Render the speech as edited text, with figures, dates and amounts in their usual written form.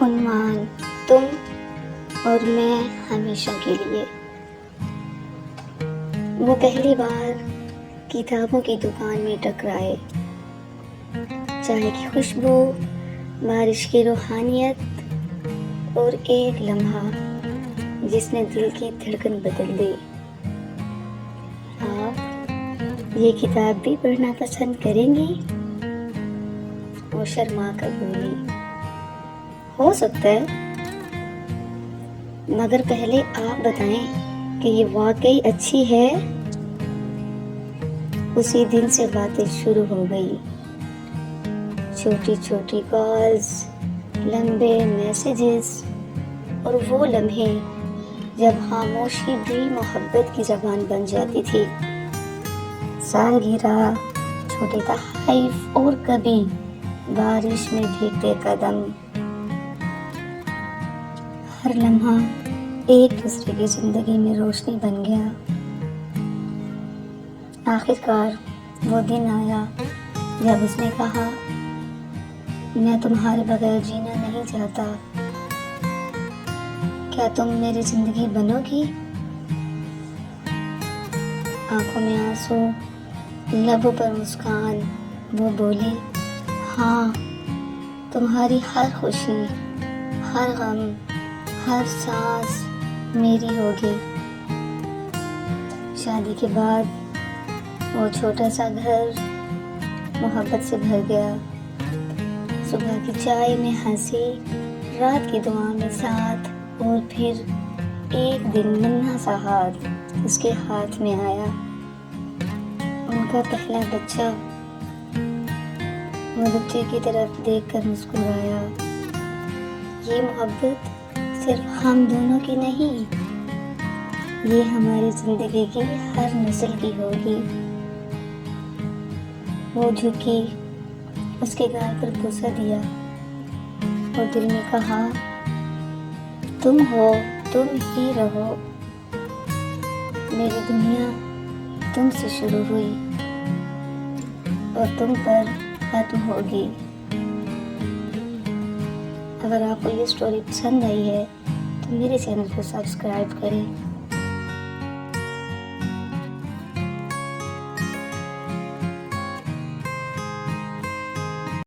उन्वान तुम और मैं हमेशा के लिए। वो पहली बार किताबों की दुकान में टकराए। चाय की खुशबू, बारिश की रूहानियत और एक लम्हा जिसने दिल की धड़कन बदल दी। आप ये किताब भी पढ़ना पसंद करेंगी? वो शर्मा कर बोली, हो सकता है, मगर पहले आप बताएं कि ये वाकई अच्छी है। उसी दिन से बातें शुरू हो गई। छोटी छोटी कॉल्स, लंबे मैसेजेस और वो लम्हे जब खामोशी भी मोहब्बत की ज़बान बन जाती थी। सालगिरह, छोटे तहफ़ और कभी बारिश में भीगते कदम, हर लम्हा एक दूसरे की ज़िंदगी में रोशनी बन गया। आखिरकार वो दिन आया जब उसने कहा, मैं तुम्हारे बगैर जीना नहीं चाहता, क्या तुम मेरी ज़िंदगी बनोगी? आंखों में आंसू, लबों पर मुस्कान, वो बोली, हाँ, तुम्हारी हर खुशी, हर गम, हर सांस मेरी होगी। शादी के बाद वो छोटा सा घर मोहब्बत से भर गया। सुबह की चाय में हंसी, रात की दुआ में साथ, और फिर एक दिन नन्हा सा हाथ उसके हाथ में आया, उनका पहला बच्चा। वो बच्चे की तरफ देखकर मुस्कुराया। ये मोहब्बत सिर्फ हम दोनों की नहीं, ये हमारी ज़िंदगी की हर नस्ल की होगी। वो झुकी, उसके गाल पर बुसा दिया और दिल में कहा, तुम हो, तुम ही रहो। मेरी दुनिया तुमसे शुरू हुई और तुम पर खत्म होगी। अगर आपको ये स्टोरी पसंद आई है तो मेरे चैनल को सब्सक्राइब करें।